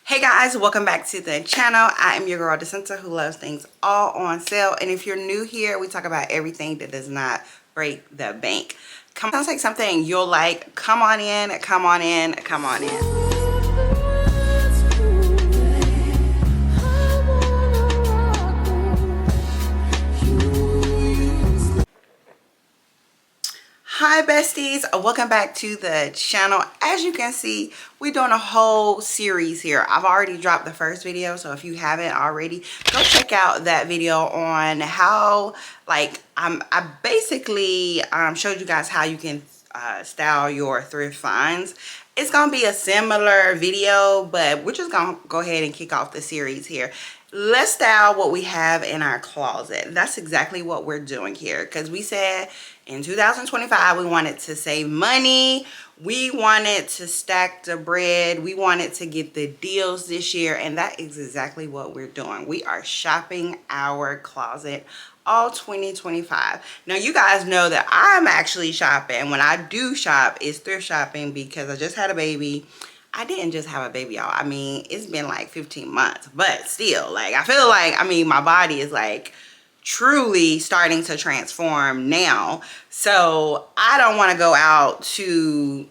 Hey guys, welcome back to the channel. I am your girl Decenta who loves things all on sale. And if you're new here, we talk about everything that does not break the bank. Sounds like something you'll like. Come on in, come on in, come on in. Hi besties, welcome back to the channel. As you can see, we're doing a whole series here. I've already dropped the first video, so if you haven't already, go check out that video on how I basically showed you guys how you can style your thrift finds. It's gonna be a similar video, but we're just gonna go ahead and kick off the series here. Let's style what we have in our closet. That's exactly what we're doing here, because we said in 2025 we wanted to save money, we wanted to stack the bread, we wanted to get the deals this year, and that is exactly what we're doing. We are shopping our closet all 2025. Now you guys know that I'm actually shopping. When I do shop, it's thrift shopping because I just had a baby. I didn't just have a baby, y'all. I mean, it's been like 15 months, but still, like, I feel like, I mean, my body is like truly starting to transform now. So I don't want to go out to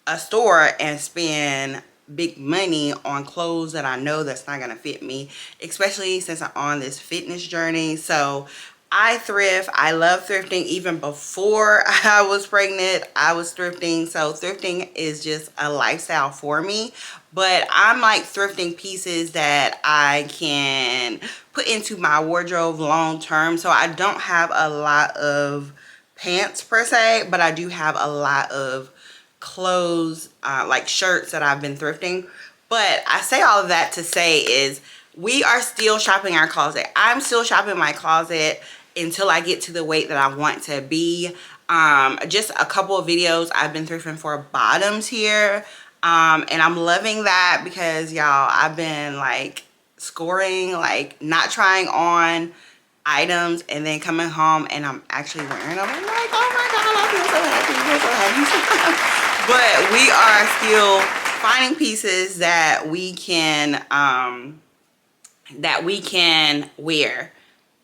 a store and spend big money on clothes that I know that's not going to fit me, especially since I'm on this fitness journey. So I thrift. I love thrifting. Even before I was pregnant, I was thrifting. So thrifting is just a lifestyle for me. But I'm like thrifting pieces that I can put into my wardrobe long term. So I don't have a lot of pants per se, but I do have a lot of clothes, like shirts that I've been thrifting. But I say all of that to say is we are still shopping our closet. I'm still shopping my closet until I get to the weight that I want to be. Just a couple of videos I've been thrifting for bottoms here, and I'm loving that because y'all, I've been like scoring, like not trying on items and then coming home and I'm actually wearing them. I'm like, oh my god, I feel so happy, I feel so happy. But we are still finding pieces that we can wear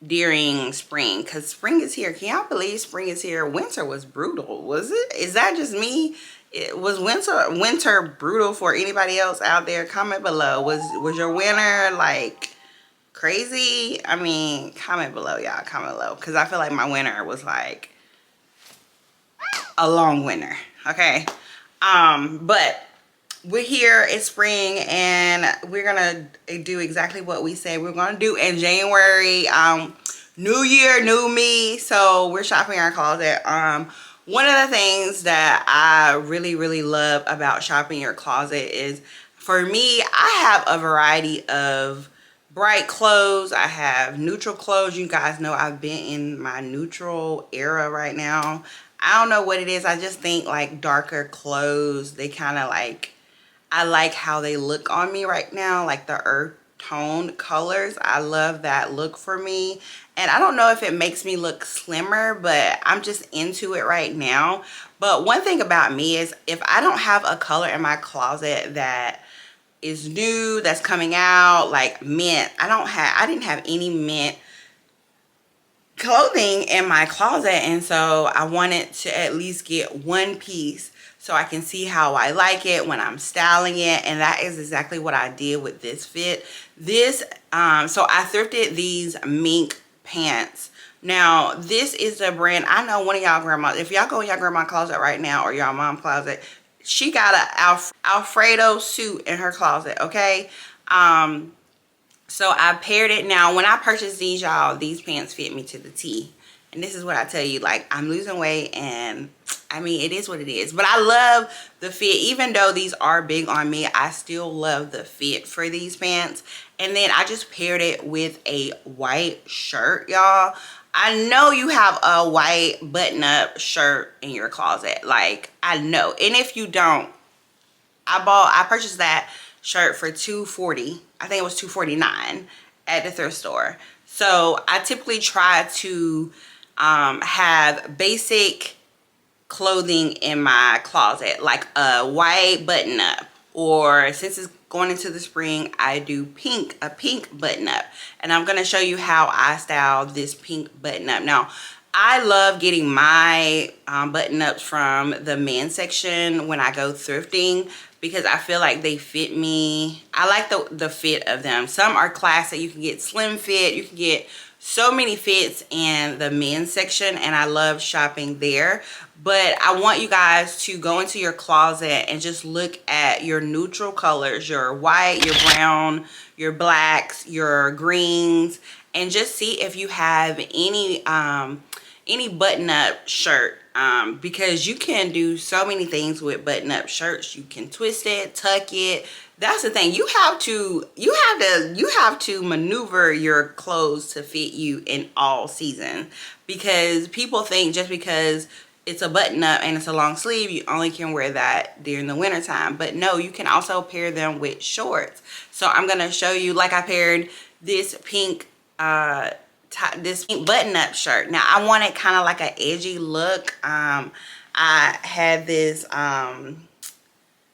during spring, because spring is here. Can y'all believe spring is here? Winter was brutal. Was it? Is that just me? It was winter brutal for anybody else out there? Comment below. Was your winter like crazy? I mean, comment below, y'all. Comment below, because I feel like my winter was like a long winter. Okay, but we're here, it's spring, and we're gonna do exactly what we say we're gonna do in January. New year, new me. So we're shopping our closet. One of the things that I really love about shopping your closet is, for me, I have a variety of bright clothes. I have neutral clothes. You guys know I've been in my neutral era right now. I don't know what it is. I just think like darker clothes, they kind of like, I like how they look on me right now, like the earth tone colors. I love that look for me. And I don't know if it makes me look slimmer, but I'm just into it right now. But one thing about me is if I don't have a color in my closet that is new, that's coming out, like mint, I didn't have any mint clothing in my closet, and so I wanted to at least get one piece so I can see how I like it when I'm styling it. And that is exactly what I did with this fit. So I thrifted these mink pants. Now this is the brand, I know one of y'all grandma, if y'all go in your grandma closet right now or your mom closet, she got a Alfredo suit in her closet. Okay, so I paired it. Now when I purchased these, y'all, these pants fit me to the T. And this is what I tell you, like, I'm losing weight, and I mean, it is what it is. But I love the fit. Even though these are big on me, I still love the fit for these pants. And then I just paired it with a white shirt, y'all. I know you have a white button-up shirt in your closet. Like, I know. And if you don't, I purchased that shirt for $240. I think it was $249 at the thrift store. So I typically try to have basic clothing in my closet, like a white button up, or since it's going into the spring, I do a pink button up. And I'm going to show you how I style this pink button up. Now, I love getting my button ups from the men's section when I go thrifting, because I feel like they fit me. I like the fit of them. Some are classic. You can get slim fit. You can get so many fits in the men's section, and I love shopping there. But I want you guys to go into your closet and just look at your neutral colors, your white, your brown, your blacks, your greens, and just see if you have any button-up shirt, because you can do so many things with button-up shirts. You can twist it, tuck it. That's the thing. You have to maneuver your clothes to fit you in all seasons, because people think just because it's a button-up and it's a long sleeve, you only can wear that during the winter time. But no, you can also pair them with shorts. So I'm gonna show you, like I paired this pink button-up shirt. Now I wanted kind of like an edgy look. I had this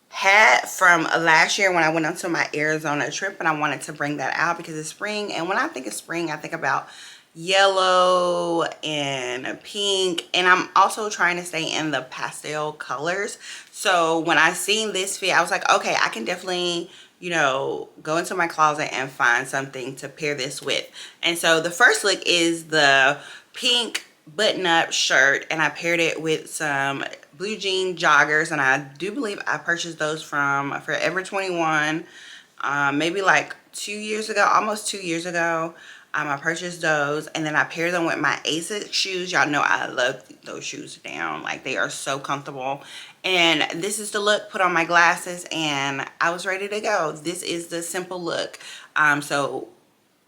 hat from last year when I went on to my Arizona trip, and I wanted to bring that out because it's spring. And when I think of spring, I think about yellow and pink, and I'm also trying to stay in the pastel colors. So when I seen this fit, I was like, okay, I can definitely, you know, go into my closet and find something to pair this with. And so the first look is the pink button-up shirt, and I paired it with some blue jean joggers, and I do believe I purchased those from Forever 21 maybe like 2 years ago, almost 2 years ago. I purchased those, and then I paired them with my Asics shoes. Y'all know I love those shoes down. Like, they are so comfortable. And this is the look. Put on my glasses, and I was ready to go. This is the simple look. So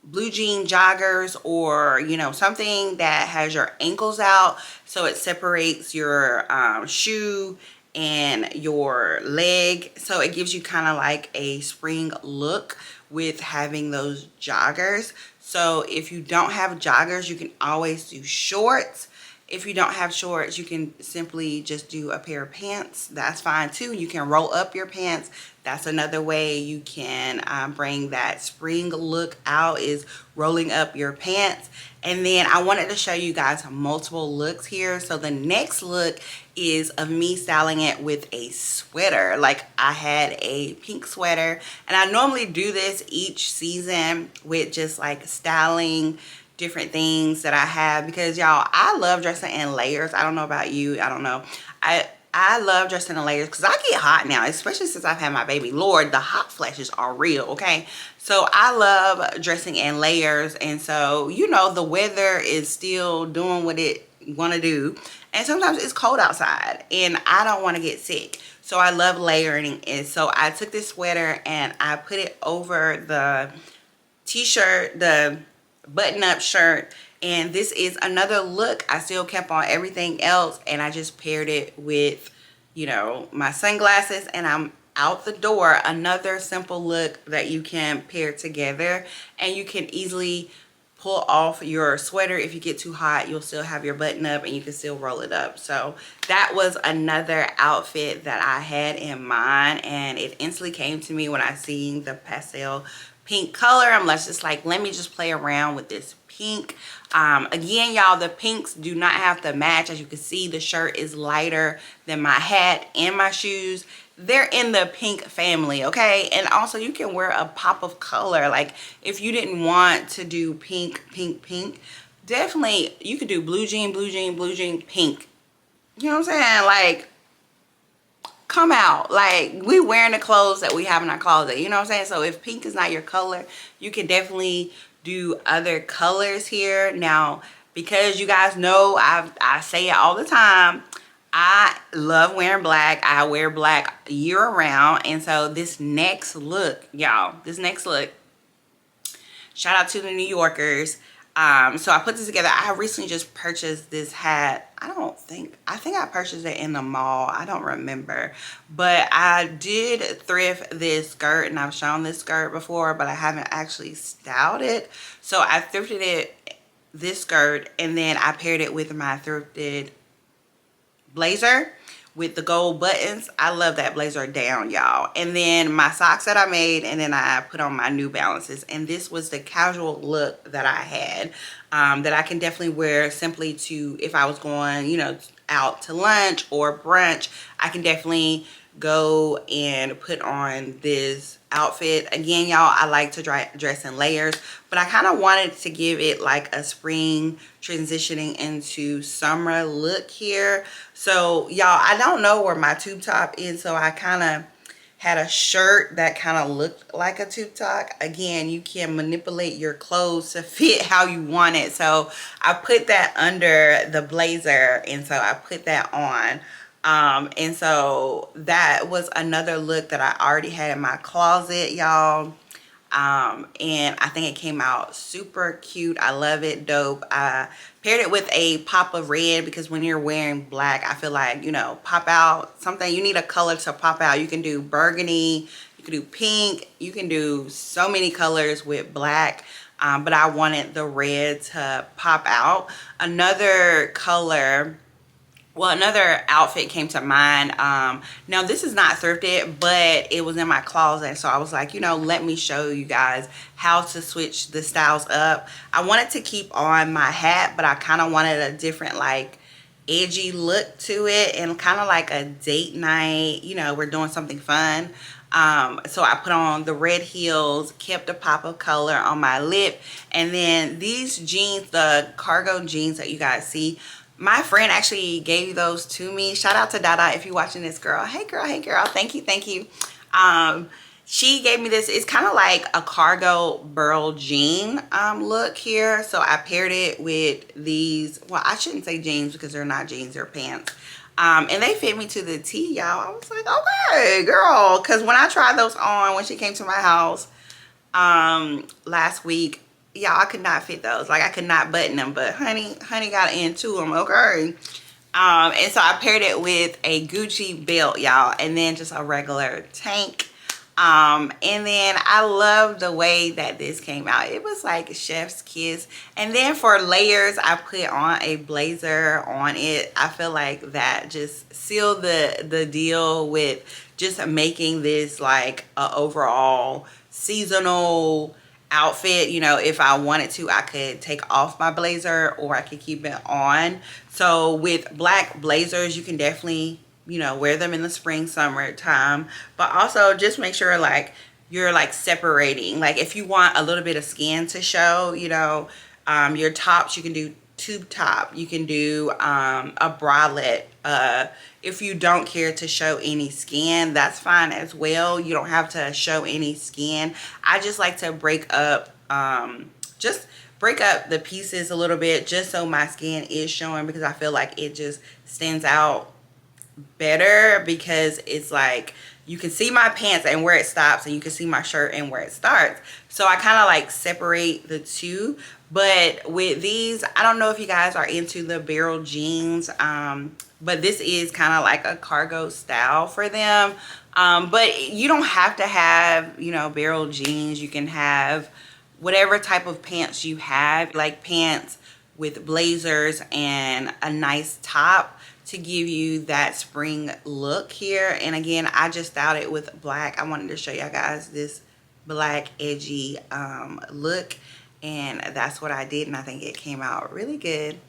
blue jean joggers, or, you know, something that has your ankles out so it separates your shoe and your leg, so it gives you kind of like a spring look with having those joggers. So if you don't have joggers, you can always do shorts. If you don't have shorts, you can simply just do a pair of pants. That's fine too. You can roll up your pants. That's another way you can bring that spring look out, is rolling up your pants. And then I wanted to show you guys multiple looks here. So the next look is of me styling it with a sweater. Like, I had a pink sweater, and I normally do this each season with just like styling different things that I have, because y'all, I love dressing in layers. I don't know about you. I don't know. I love dressing in layers because I get hot now, especially since I've had my baby. Lord, the hot flashes are real, okay? So I love dressing in layers, and so, you know, the weather is still doing what it want to do, and sometimes it's cold outside, and I don't want to get sick. So I love layering it. So I took this sweater and I put it over the t-shirt, the button-up shirt, and this is another look. I still kept on everything else, and I just paired it with, you know, my sunglasses, and I'm out the door. Another simple look that you can pair together, and you can easily pull off your sweater. If you get too hot, you'll still have your button up and you can still roll it up. So that was another outfit that I had in mind, and it instantly came to me when I seen the pastel pink color. I'm just like, let me just play around with this pink. Again, y'all, the pinks do not have to match. As you can see, the shirt is lighter than my hat and my shoes. They're in the pink family, okay? And also, you can wear a pop of color. Like, if you didn't want to do pink, definitely you could do blue jean, pink. You know what I'm saying? Like, come out. Like, we wearing the clothes that we have in our closet, you know what I'm saying? So if pink is not your color, you can definitely do other colors here. Now, because you guys know I say it all the time, I love wearing black. I wear black year round. And so this next look, y'all, shout out to the New Yorkers. So I put this together. I recently just purchased this hat. I think I purchased it in the mall. I don't remember. But I did thrift this skirt, and I've shown this skirt before, but I haven't actually styled it. So I thrifted this skirt, and then I paired it with my thrifted blazer, with the gold buttons. I love that blazer down, y'all. And then my socks that I made, and then I put on my New Balances. And this was the casual look that I had, that I can definitely wear simply to, if I was going, you know, out to lunch or brunch, I can definitely go and put on this outfit. Again, y'all, I like to dress in layers, but I kind of wanted to give it like a spring transitioning into summer look here. So y'all, I don't know where my tube top is, so I kind of had a shirt that kind of looked like a tube top. Again, you can manipulate your clothes to fit how you want it. So I put that under the blazer, and so I put that on. And so that was another look that I already had in my closet, y'all. And I think it came out super cute. I love it. Dope. I paired it with a pop of red, because when you're wearing black, I feel like, you know, pop out something. You need a color to pop out. You can do burgundy, you can do pink, you can do so many colors with black. But I wanted the red to pop out. Another color, well, another outfit came to mind. Now this is not thrifted, but it was in my closet, so I was like, you know, let me show you guys how to switch the styles up. I wanted to keep on my hat, but I kind of wanted a different, like, edgy look to it, and kind of like a date night, you know, we're doing something fun. So I put on the red heels, kept a pop of color on my lip, and then these jeans, the cargo jeans that you guys see, my friend actually gave those to me. Shout out to Dada if you're watching this, girl. Hey girl, hey girl. Thank you, thank you. She gave me this. It's kind of like a cargo burl jean look here. So I paired it with these. Well, I shouldn't say jeans because they're not jeans, they're pants. And they fit me to the T, y'all. I was like, okay, girl. Because when I tried those on, when she came to my house last week, y'all, I could not fit those. Like, I could not button them, but honey got into them, okay? And so I paired it with a Gucci belt, y'all, and then just a regular tank. And then I love the way that this came out. It was like chef's kiss. And then for layers, I put on a blazer on it. I feel like that just sealed the deal with just making this like a overall seasonal outfit. You know, if I wanted to, I could take off my blazer or I could keep it on. So with black blazers, you can definitely, you know, wear them in the spring, summer time, but also just make sure like you're like separating. Like if you want a little bit of skin to show, you know, your tops, you can do tube top, you can do a bralette. If you don't care to show any skin, that's fine as well. You don't have to show any skin. I just like to break up the pieces a little bit, just so my skin is showing, because I feel like it just stands out better, because it's like you can see my pants and where it stops, and you can see my shirt and where it starts. So I kind of like separate the two. But with these, I don't know if you guys are into the barrel jeans, but this is kind of like a cargo style for them. But you don't have to have, you know, barrel jeans. You can have whatever type of pants you have, like pants with blazers and a nice top to give you that spring look here. And again, I just styled it with black. I wanted to show y'all guys this black edgy look, and that's what I did, and I think it came out really good.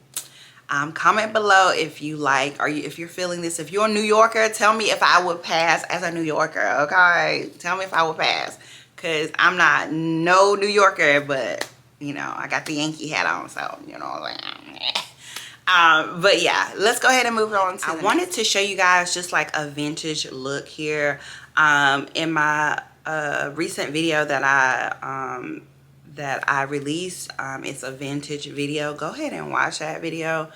Comment below if you like, or if you're feeling this. If you're a New Yorker, tell me if I would pass as a New Yorker, okay? Tell me if I would pass, because I'm not no New Yorker, but you know, I got the Yankee hat on, so you know what I'm saying. But yeah, let's go ahead and move on to I wanted to show you guys just like a vintage look here. In my recent video that I released, it's a vintage video. Go ahead and watch that video.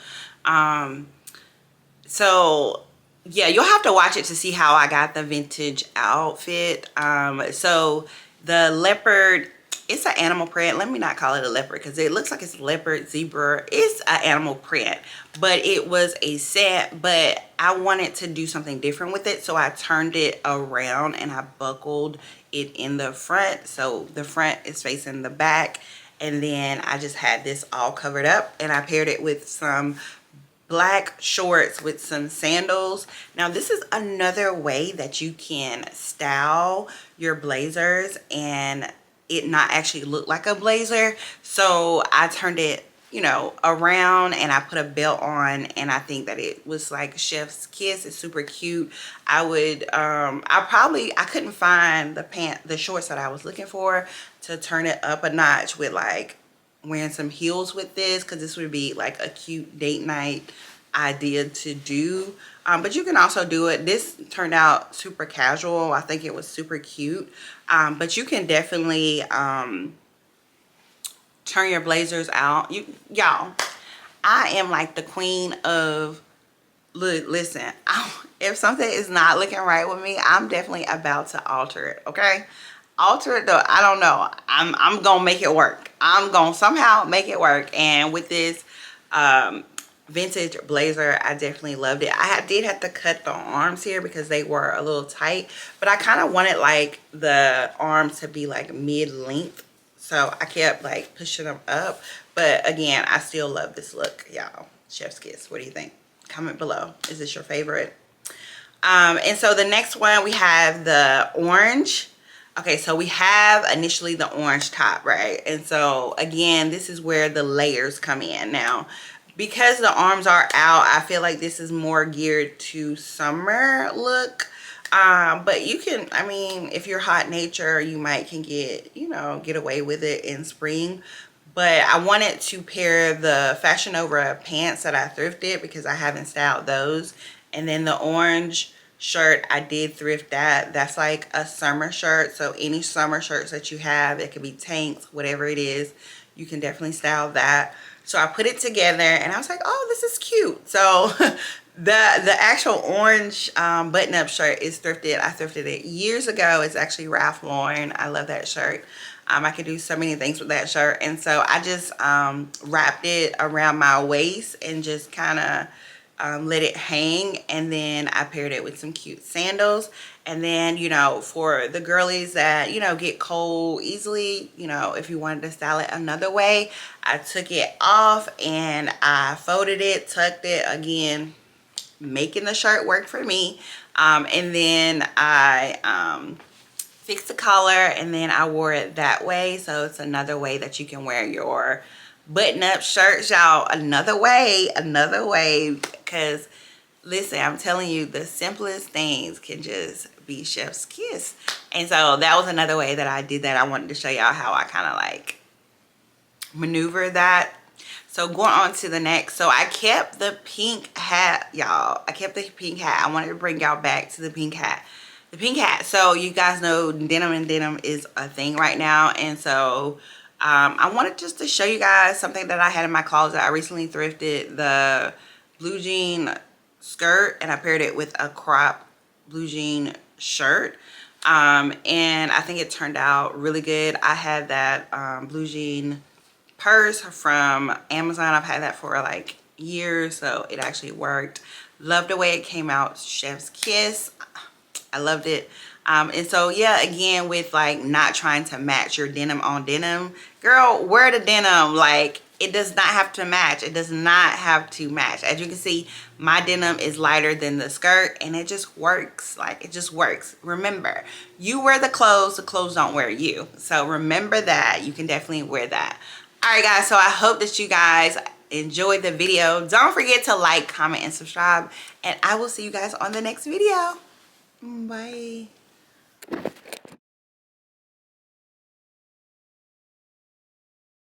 So yeah, you'll have to watch it to see how I got the vintage outfit. So the leopard, it's an animal print. Let me not call it a leopard, because it looks like it's leopard, zebra. It's an animal print, but it was a set, but I wanted to do something different with it. So I turned it around and I buckled it in the front. So the front is facing the back. And then I just had this all covered up, and I paired it with some black shorts with some sandals. Now this is another way that you can style your blazers and it not actually look like a blazer. So I turned it, you know, around and I put a belt on, and I think that it was like chef's kiss. It's super cute. I would I couldn't find the shorts that I was looking for to turn it up a notch with like wearing some heels with this, because this would be like a cute date night idea to do. But you can also do it. This turned out super casual. I think it was super cute. But you can definitely turn your blazers out. Y'all, I am like the queen of, look, listen, if something is not looking right with me, I'm definitely about to alter it, okay? Alter it though, I don't know. I'm gonna make it work. I'm gonna somehow make it work. And with this vintage blazer, I definitely loved it. I did have to cut the arms here because they were a little tight, but I kind of wanted like the arms to be like mid-length, so I kept like pushing them up. But again, I still love this look, y'all. Chef's kiss. What do you think? Comment below. Is this your favorite? And so the next one, we have the orange. Okay, so we have initially the orange top, right? And so again, this is where the layers come in. Now, because the arms are out, I feel like this is more geared to summer look. But you can, I mean, if you're hot nature, you might can get, you know, get away with it in spring. But I wanted to pair the Fashion Nova pants that I thrifted because I haven't styled those. And then the orange shirt, I did thrift that. That's like a summer shirt. So any summer shirts that you have, it could be tanks, whatever it is, you can definitely style that. So I put it together and I was like, oh, this is cute. So the actual orange button-up shirt is thrifted. I thrifted it years ago. It's actually Ralph Lauren. I love that shirt. I could do so many things with that shirt. And so I just wrapped it around my waist and just kind of let it hang. And then I paired it with some cute sandals. And then, you know, for the girlies that, you know, get cold easily, you know, if you wanted to style it another way, I took it off and I folded it, tucked it, again, making the shirt work for me. And then I fixed the collar and then I wore it that way. So it's another way that you can wear your button-up shirts, y'all. Another way, because listen, I'm telling you, the simplest things can just be chef's kiss. And so that was another way that I did that. I wanted to show y'all how I kind of like maneuver that. So going on to the next, so I kept the pink hat, y'all. I kept the pink hat. I wanted to bring y'all back to the pink hat. The pink hat. So you guys know denim and denim is a thing right now. And so I wanted just to show you guys something that I had in my closet. I recently thrifted the blue jean skirt and I paired it with a crop blue jean shirt. And I think it turned out really good. I had that blue jean purse from Amazon. I've had that for like years, so it actually worked. Loved the way it came out. Chef's kiss. I loved it. And so yeah, again, with like not trying to match your denim on denim, girl, wear the denim. Like, it does not have to match. It does not have to match. As you can see, my denim is lighter than the skirt and it just works. Like, it just works. Remember, you wear the clothes don't wear you. So remember that. You can definitely wear that. All right, guys, so I hope that you guys enjoyed the video. Don't forget to like, comment, and subscribe, and I will see you guys on the next video. Bye.